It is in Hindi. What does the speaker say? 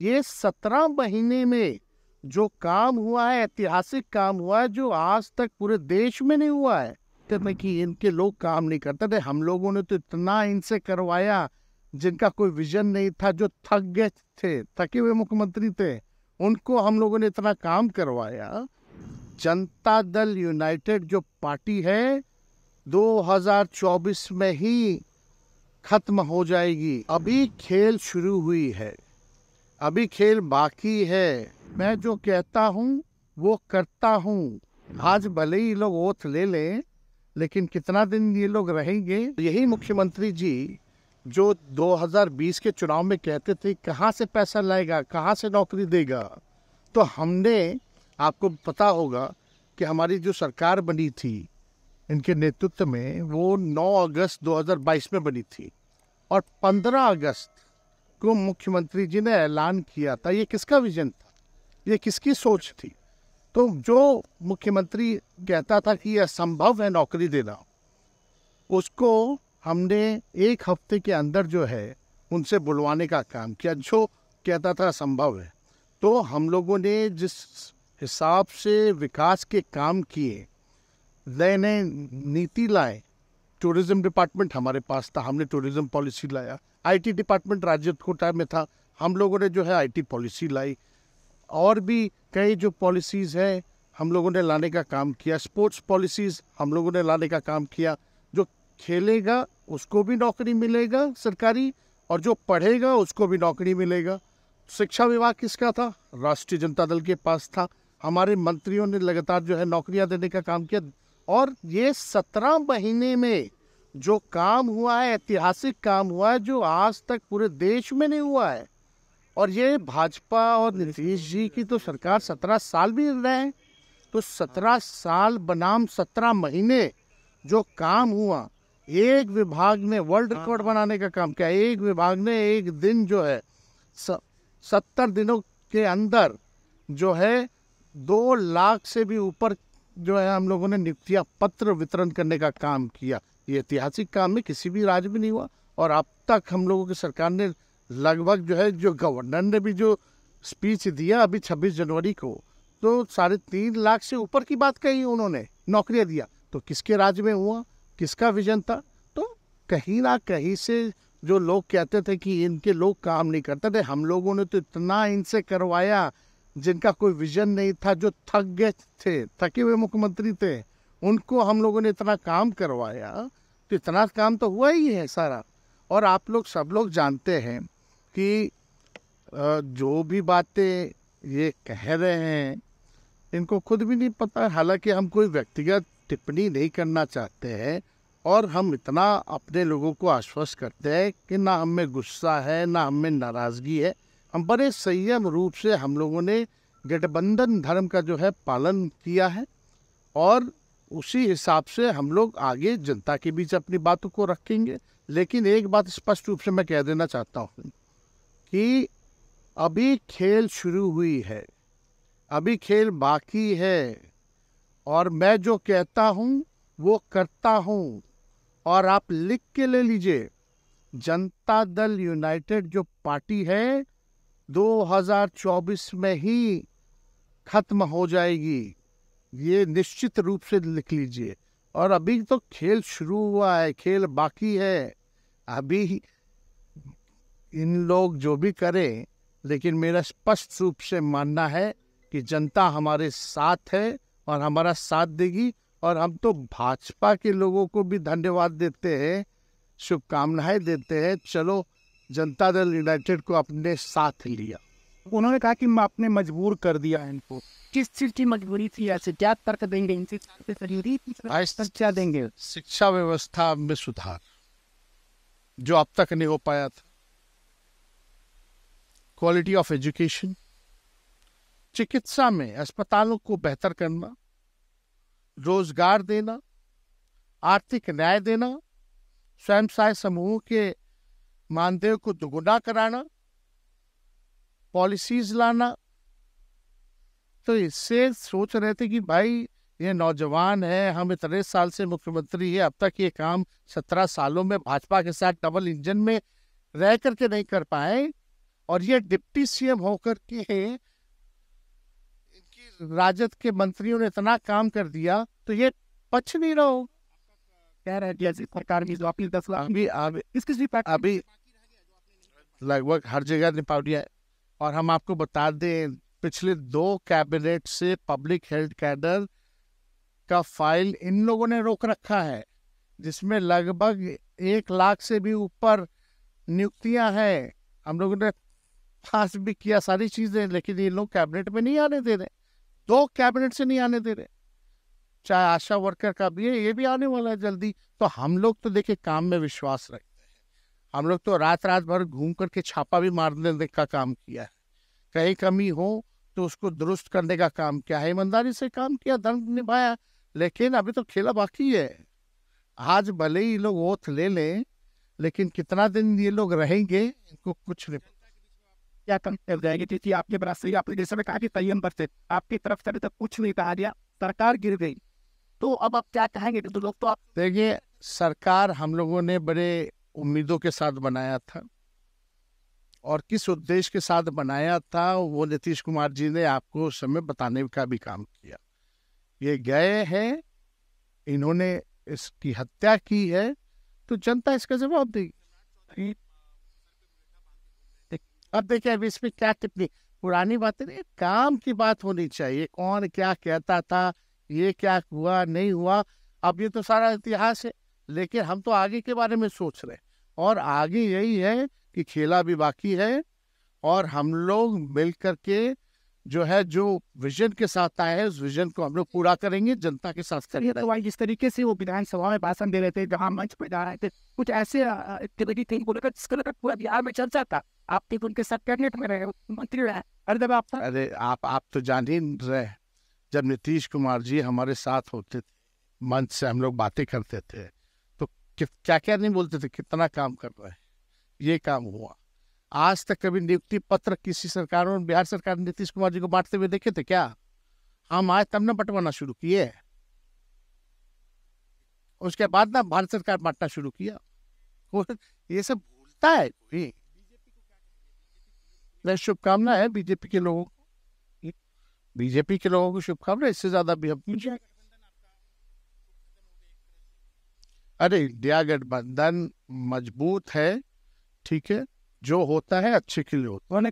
ये 17 महीने में जो काम हुआ है, ऐतिहासिक काम हुआ है, जो आज तक पूरे देश में नहीं हुआ है। कहते कि इनके लोग काम नहीं करते थे, हम लोगों ने तो इतना इनसे करवाया जिनका कोई विजन नहीं था, जो थक गए थे, थके हुए मुख्यमंत्री थे, उनको हम लोगों ने इतना काम करवाया। जनता दल यूनाइटेड जो पार्टी है 2024 में ही खत्म हो जाएगी। अभी खेल शुरू हुई है, अभी खेल बाकी है। मैं जो कहता हूँ वो करता हूँ। आज भले ही लोग ओथ ले लें, लेकिन कितना दिन ये लोग रहेंगे? यही मुख्यमंत्री जी जो 2020 के चुनाव में कहते थे कहाँ से पैसा लाएगा, कहाँ से नौकरी देगा, तो हमने, आपको पता होगा कि हमारी जो सरकार बनी थी इनके नेतृत्व में, वो 9 अगस्त 2022 में बनी थी और 15 अगस्त को मुख्यमंत्री जी ने ऐलान किया था। ये किसका विजन था, ये किसकी सोच थी? तो जो मुख्यमंत्री कहता था कि यह असंभव है नौकरी देना, उसको हमने एक हफ्ते के अंदर जो है उनसे बुलवाने का काम किया। जो कहता था असंभव है, तो हम लोगों ने जिस हिसाब से विकास के काम किए, नए नए नीति लाए, टूरिज्म डिपार्टमेंट हमारे पास था, हमने टूरिज्म पॉलिसी लाया। आईटी डिपार्टमेंट राज्य कोटा में था, हम लोगों ने जो है आईटी पॉलिसी लाई। और भी कई जो पॉलिसीज़ है हम लोगों ने लाने का काम किया। स्पोर्ट्स पॉलिसीज़ हम लोगों ने लाने का काम किया। जो खेलेगा उसको भी नौकरी मिलेगा सरकारी, और जो पढ़ेगा उसको भी नौकरी मिलेगा। शिक्षा विभाग किसका था? राष्ट्रीय जनता दल के पास था। हमारे मंत्रियों ने लगातार जो है नौकरियां देने का काम किया। और ये 17 महीने में जो काम हुआ है, ऐतिहासिक काम हुआ है, जो आज तक पूरे देश में नहीं हुआ है। और ये भाजपा और नीतीश जी की तो सरकार 17 साल भी रहे हैं, तो 17 साल बनाम 17 महीने जो काम हुआ, एक विभाग ने वर्ल्ड रिकॉर्ड बनाने का काम किया। एक विभाग ने एक दिन जो है 70 दिनों के अंदर जो है 2 लाख से भी ऊपर जो है हम लोगों ने नियुक्तियां पत्र वितरण करने का काम किया। ये ऐतिहासिक काम में किसी भी राज्य में नहीं हुआ। और अब तक हम लोगों की सरकार ने लगभग जो है, जो गवर्नर ने भी जो स्पीच दिया अभी 26 जनवरी को, तो 3.5 लाख से ऊपर की बात कही उन्होंने, नौकरियां दिया। तो किसके राज्य में हुआ, किसका विजन था? तो कहीं ना कहीं से जो लोग कहते थे कि इनके लोग काम नहीं करते थे, हम लोगों ने तो इतना इनसे करवाया जिनका कोई विजन नहीं था, जो थक गए थे, थके हुए मुख्यमंत्री थे, उनको हम लोगों ने इतना काम करवाया। तो इतना काम तो हुआ ही है सारा। और आप लोग सब लोग जानते हैं कि जो भी बातें ये कह रहे हैं इनको खुद भी नहीं पता। हालांकि हम कोई व्यक्तिगत टिप्पणी नहीं करना चाहते हैं, और हम इतना अपने लोगों को आश्वस्त करते हैं कि ना हम में गुस्सा है, ना हम में नाराज़गी है। हम बड़े संयम रूप से हम लोगों ने गठबंधन धर्म का जो है पालन किया है, और उसी हिसाब से हम लोग आगे जनता के बीच अपनी बातों को रखेंगे। लेकिन एक बात स्पष्ट रूप से मैं कह देना चाहता हूँ कि अभी खेल शुरू हुई है, अभी खेल बाकी है। और मैं जो कहता हूँ वो करता हूँ। और आप लिख के ले लीजिए, जनता दल यूनाइटेड जो पार्टी है 2024 में ही खत्म हो जाएगी। ये निश्चित रूप से लिख लीजिए। और अभी तो खेल शुरू हुआ है, खेल बाकी है। अभी इन लोग जो भी करें, लेकिन मेरा स्पष्ट रूप से मानना है कि जनता हमारे साथ है और हमारा साथ देगी। और हम तो भाजपा के लोगों को भी धन्यवाद देते हैं, शुभकामनाएं देते हैं। चलो, जनता दल यूनाइटेड को अपने साथ लिया। उन्होंने कहा कि आपने मजबूर कर दिया इनको। किस चीज की मजबूरी थी? ऐसे क्या तर्क देंगे? इनसे क्या देंगे? शिक्षा व्यवस्था में सुधार जो अब तक नहीं हो पाया था, क्वालिटी ऑफ एजुकेशन, चिकित्सा में अस्पतालों को बेहतर करना, रोजगार देना, आर्थिक न्याय देना, स्वयं सहायता समूह के मानदेय को दुगुना कराना, पॉलिसीज लाना। तो इससे सोच रहे थे कि भाई ये नौजवान है, हम इतने साल से मुख्यमंत्री है, अब तक ये काम 17 सालों में भाजपा के साथ डबल इंजन में रह करके नहीं कर पाए, और ये डिप्टी सीएम होकर के इनकी राजद के मंत्रियों ने इतना काम कर दिया, तो ये पच नहीं रहा हो। कह रहे हैं जैसे सरकार की जो आपकी 10 लाख अभी लगभग हर जगह निपा दिया है। और हम आपको बता दें, पिछले 2 कैबिनेट से पब्लिक हेल्थ कैडर का फाइल इन लोगों ने रोक रखा है, जिसमें लगभग 1 लाख से भी ऊपर नियुक्तियां हैं। हम लोगों ने पास भी किया सारी चीजें, लेकिन ये लोग कैबिनेट में नहीं आने दे रहे। 2 कैबिनेट से नहीं आने दे रहे। चाहे आशा वर्कर का भी है, ये भी आने वाला है जल्दी। तो हम लोग तो देखिए काम में विश्वास रखते हैं। हम लोग तो रात रात भर घूम करके छापा भी मारने का काम किया है। कहीं कमी हो तो उसको दुरुस्त करने का काम किया है, ईमानदारी से काम किया, धर्म निभाया। लेकिन अभी तो खेला बाकी है। आज भले ही लोग ओथ ले लें, लेकिन कितना दिन ये लोग रहेंगे इनको कुछ नहीं। क्या कम कर जाएगी? क्योंकि आपके पास आपने जैसे में कहा कि संयम बरते, आपकी तरफ से तक कुछ नहीं कहा गया, सरकार गिर गई, तो अब आप क्या कहेंगे? तो लोग तो आप देखिए, सरकार हम लोगों ने बड़े उम्मीदों के साथ बनाया था, और किस उद्देश्य के साथ बनाया था वो नीतीश कुमार जी ने आपको उस समय बताने का भी काम किया। ये गए हैं, इन्होंने इसकी हत्या की है, तो जनता इसका जवाब देगी। अब देखिए, अभी इसमें क्या टिप्पणी, पुरानी बातें नहीं, काम की बात होनी चाहिए। कौन क्या कहता था, ये क्या हुआ नहीं हुआ, अब ये तो सारा इतिहास है। लेकिन हम तो आगे के बारे में सोच रहे हैं, और आगे यही है कि खेला भी बाकी है, और हम लोग मिल करके जो है, जो विजन के साथ आए हैं, उस विजन को हम लोग पूरा करेंगे, जनता के साथ करेंगे। तो जिस तरीके से वो विधानसभा में भाषण दे रहे थे, जहाँ मंच पे जा रहे थे, कुछ ऐसे एक्टिविटी थी बोले जिसको लेकर पूरा बिहार में चर्चा था। आप तो उनके साथ कैबिनेट में रहे, मंत्री रहे, हर जगह आप। अरे आप तो जान ही रहे, जब नीतीश कुमार जी हमारे साथ होते थे, मंच से हम लोग बातें करते थे, तो क्या क्या नहीं बोलते थे, कितना काम कर रहे हैं, ये काम हुआ। आज तक कभी नियुक्ति पत्र किसी सरकारों ने, बिहार सरकार ने नीतीश कुमार जी को बांटते हुए देखे थे क्या? हम आए तब ना बंटवाना शुरू किए, उसके बाद ना भारत सरकार बांटना शुरू किया। ये सब भूलता है कोई? शुभकामना है बीजेपी के लोगों को, बीजेपी के लोगों को शुभकामना, इससे ज्यादा भी हम। अरे इंडिया गठबंधन मजबूत है, ठीक है, जो होता है अच्छे के लिए होता है।